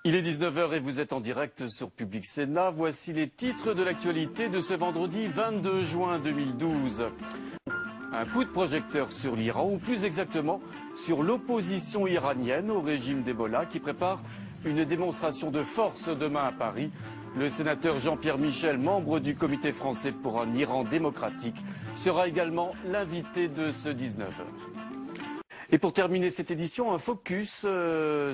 Il est 19 h et vous êtes en direct sur Public Sénat. Voici les titres de l'actualité de ce vendredi 22 juin 2012. Un coup de projecteur sur l'Iran, ou plus exactement sur l'opposition iranienne au régime d'Ebola qui prépare une démonstration de force demain à Paris. Le sénateur Jean-Pierre Michel, membre du Comité français pour un Iran démocratique, sera également l'invité de ce 19 h. Et pour terminer cette édition, un focus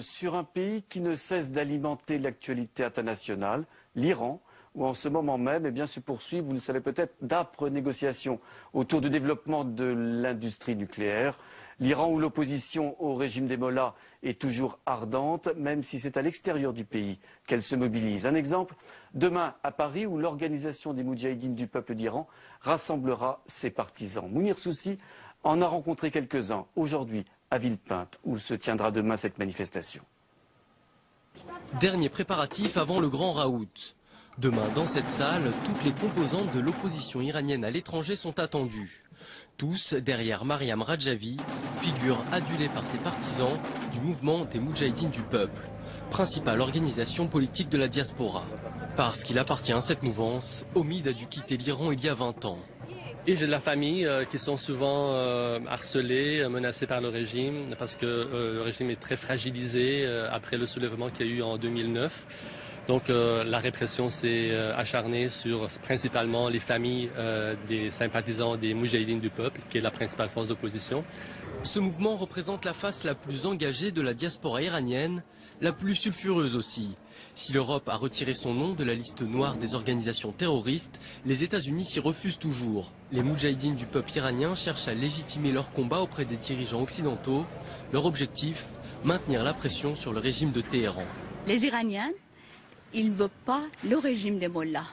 sur un pays qui ne cesse d'alimenter l'actualité internationale, l'Iran, où en ce moment même se poursuivent, vous le savez peut-être, d'âpres négociations autour du développement de l'industrie nucléaire. L'Iran où l'opposition au régime d'Ebola est toujours ardente, même si c'est à l'extérieur du pays qu'elle se mobilise. Un exemple, demain à Paris, où l'organisation des Moudjahidines du peuple d'Iran rassemblera ses partisans. Mounir Soussi en a rencontré quelques-uns aujourd'hui à Villepinte, où se tiendra demain cette manifestation. Dernier préparatif avant le grand raout. Demain, dans cette salle, toutes les composantes de l'opposition iranienne à l'étranger sont attendues. Tous derrière Mariam Rajavi, figure adulée par ses partisans du mouvement des Moudjahidines du peuple, principale organisation politique de la diaspora. Parce qu'il appartient à cette mouvance, Omid a dû quitter l'Iran il y a 20 ans. Et j'ai de la famille qui sont souvent harcelés, menacés par le régime, parce que le régime est très fragilisé après le soulèvement qu'il y a eu en 2009. Donc la répression s'est acharnée sur principalement les familles des sympathisants des Moudjahidines du peuple, qui est la principale force d'opposition. Ce mouvement représente la face la plus engagée de la diaspora iranienne, la plus sulfureuse aussi. Si l'Europe a retiré son nom de la liste noire des organisations terroristes, les États-Unis s'y refusent toujours. Les Moudjahidines du peuple iranien cherchent à légitimer leur combat auprès des dirigeants occidentaux. Leur objectif, maintenir la pression sur le régime de Téhéran. Les Iraniens, ils ne veulent pas le régime de Mollah.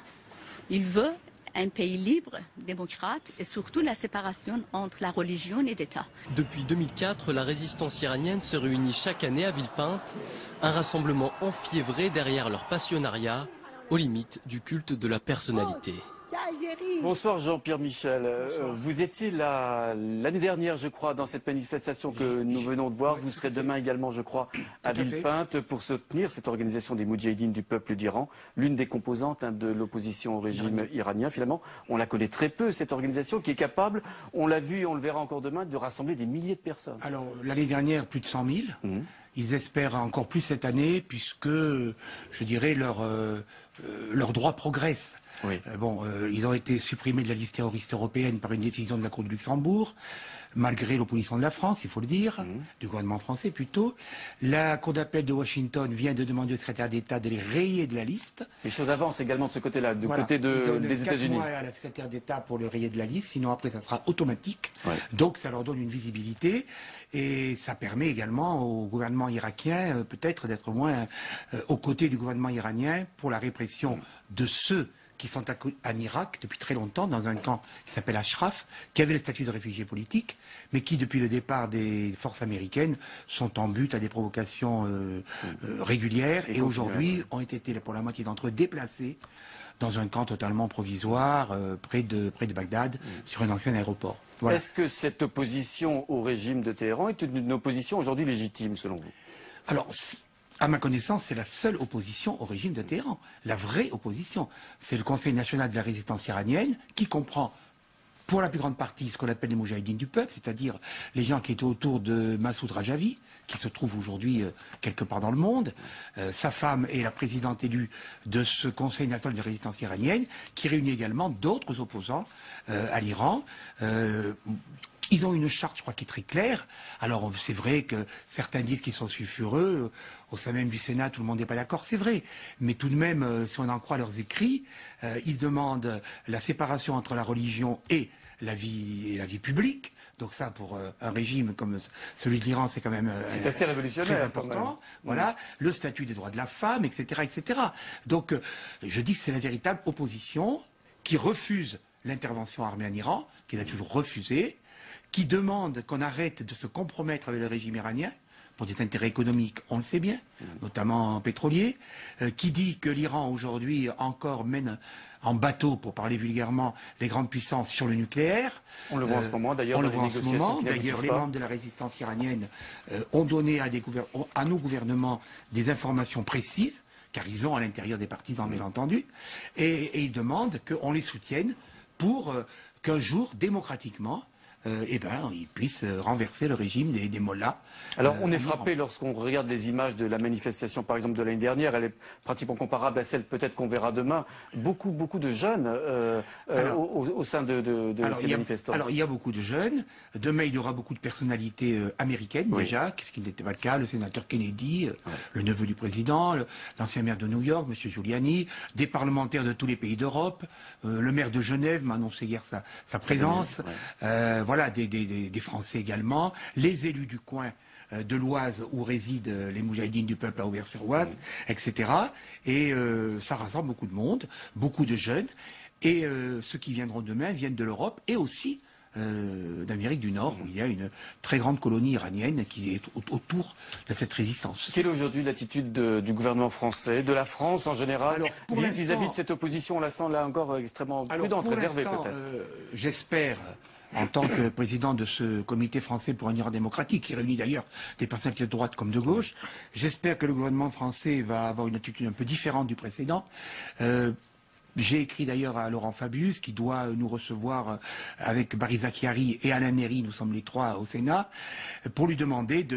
Ils veulent un pays libre, démocrate et surtout la séparation entre la religion et l'État. Depuis 2004, la résistance iranienne se réunit chaque année à Villepinte, un rassemblement enfiévré derrière leur passionnariat, aux limites du culte de la personnalité. Bonsoir Jean-Pierre Michel. Vous étiez là l'année dernière, je crois, dans cette manifestation que nous venons de voir. Vous serez demain également, je crois, à Villepinte pour soutenir cette organisation des Moudjahidines du peuple d'Iran, l'une des composantes de l'opposition au régime iranien. Finalement, on la connaît très peu, cette organisation qui est capable, on l'a vu et on le verra encore demain, de rassembler des milliers de personnes. Alors, l'année dernière, plus de 100 000. Ils espèrent encore plus cette année puisque, je dirais, leurs droits progressent. Oui. Ils ont été supprimés de la liste terroriste européenne par une décision de la Cour de Luxembourg, malgré l'opposition de la France, il faut le dire, du gouvernement français plutôt. La Cour d'appel de Washington vient de demander au secrétaire d'État de les rayer de la liste. Les choses avancent également de ce côté-là, du côté des États-Unis. Ils donnent 4 mois à la secrétaire d'État pour le rayer de la liste, sinon après ça sera automatique. Ouais. Donc ça leur donne une visibilité et ça permet également au gouvernement irakien peut-être d'être moins aux côtés du gouvernement iranien pour la répression de ceux qui sont en Irak depuis très longtemps, dans un camp qui s'appelle Ashraf, qui avait le statut de réfugié politique, mais qui, depuis le départ des forces américaines, sont en but à des provocations régulières, et aujourd'hui ont été, pour la moitié d'entre eux, déplacés dans un camp totalement provisoire, près de Bagdad, sur un ancien aéroport. Voilà. Est-ce que cette opposition au régime de Téhéran est une opposition aujourd'hui légitime, selon vous? Alors, à ma connaissance, c'est la seule opposition au régime de Téhéran. La vraie opposition. C'est le Conseil national de la résistance iranienne qui comprend, pour la plus grande partie, ce qu'on appelle les Moudjahidines du peuple, c'est-à-dire les gens qui étaient autour de Massoud Rajavi, qui se trouve aujourd'hui quelque part dans le monde. Sa femme est la présidente élue de ce Conseil national de la résistance iranienne, qui réunit également d'autres opposants à l'Iran. Ils ont une charte, je crois, qui est très claire. Alors, c'est vrai que certains disent qu'ils sont sulfureux. Au sein même du Sénat, tout le monde n'est pas d'accord, c'est vrai. Mais tout de même, si on en croit leurs écrits, ils demandent la séparation entre la religion et la vie publique. Donc ça, pour un régime comme celui de l'Iran, c'est quand même c'est assez révolutionnaire, très important. Voilà, le statut des droits de la femme, etc., etc. Donc, je dis que c'est la véritable opposition qui refuse l'intervention armée en Iran, qu'il a toujours refusé, qui demande qu'on arrête de se compromettre avec le régime iranien, pour des intérêts économiques, on le sait bien, notamment pétroliers, qui dit que l'Iran aujourd'hui encore mène en bateau, pour parler vulgairement, les grandes puissances sur le nucléaire. On le voit en ce moment, d'ailleurs, dans les négociations qui D'ailleurs, les membres de la résistance iranienne ont donné à nos gouvernements des informations précises, car ils ont à l'intérieur des partisans, bien entendu, et ils demandent qu'on les soutienne pour qu'un jour, démocratiquement, ils puissent renverser le régime des mollahs. Alors, on est frappé lorsqu'on regarde les images de la manifestation, par exemple, de l'année dernière. Elle est pratiquement comparable à celle peut-être qu'on verra demain. Beaucoup de jeunes au sein de ces manifestants. Alors, il y a beaucoup de jeunes. Demain, il y aura beaucoup de personnalités américaines, déjà, ce qui n'était pas le cas. Le sénateur Kennedy, le neveu du président, l'ancien maire de New York, M. Giuliani, des parlementaires de tous les pays d'Europe. Le maire de Genève m'a annoncé hier sa présence. Voilà, des Français également, les élus du coin de l'Oise où résident les Moudjahidines du peuple à Auvers-sur-Oise, etc. Et ça rassemble beaucoup de monde, beaucoup de jeunes. Et ceux qui viendront demain viennent de l'Europe et aussi d'Amérique du Nord, où il y a une très grande colonie iranienne qui est autour de cette résistance. Quelle est aujourd'hui l'attitude du gouvernement français, de la France en général, vis-à-vis de cette opposition? On la sent là encore extrêmement prudente, réservée peut-être. J'espère, en tant que président de ce comité français pour un Iran démocratique, qui réunit d'ailleurs des personnalités de droite comme de gauche, j'espère que le gouvernement français va avoir une attitude un peu différente du précédent. J'ai écrit d'ailleurs à Laurent Fabius, qui doit nous recevoir avec Barry Zakiari et Alain Néry, nous sommes les trois au Sénat, pour lui demander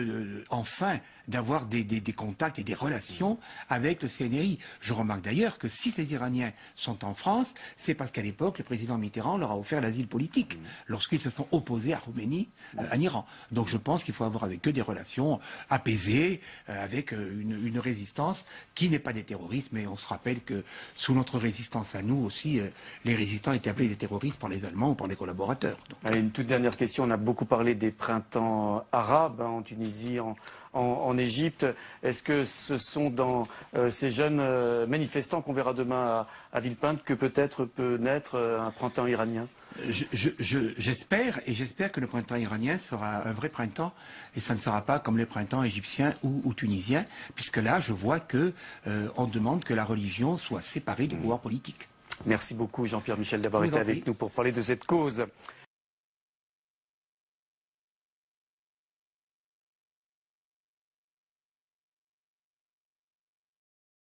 enfin d'avoir des contacts et des relations avec le CNRI. Je remarque d'ailleurs que si ces Iraniens sont en France, c'est parce qu'à l'époque, le président Mitterrand leur a offert l'asile politique, lorsqu'ils se sont opposés à Khomeini en Iran. Donc je pense qu'il faut avoir avec eux des relations apaisées, avec une résistance qui n'est pas des terroristes, mais on se rappelle que sous notre résistance à nous aussi, les résistants étaient appelés des terroristes par les Allemands ou par les collaborateurs. Donc. Allez, une toute dernière question. On a beaucoup parlé des printemps arabes en Tunisie, en Égypte. Est-ce que ce sont dans ces jeunes manifestants qu'on verra demain à Villepinte que peut-être peut naître un printemps iranien? J'espère, et j'espère que le printemps iranien sera un vrai printemps, et ça ne sera pas comme les printemps égyptiens ou tunisiens, puisque là, je vois que on demande que la religion soit séparée du pouvoir politique. Merci beaucoup Jean-Pierre Michel d'avoir été avec nous pour parler de cette cause.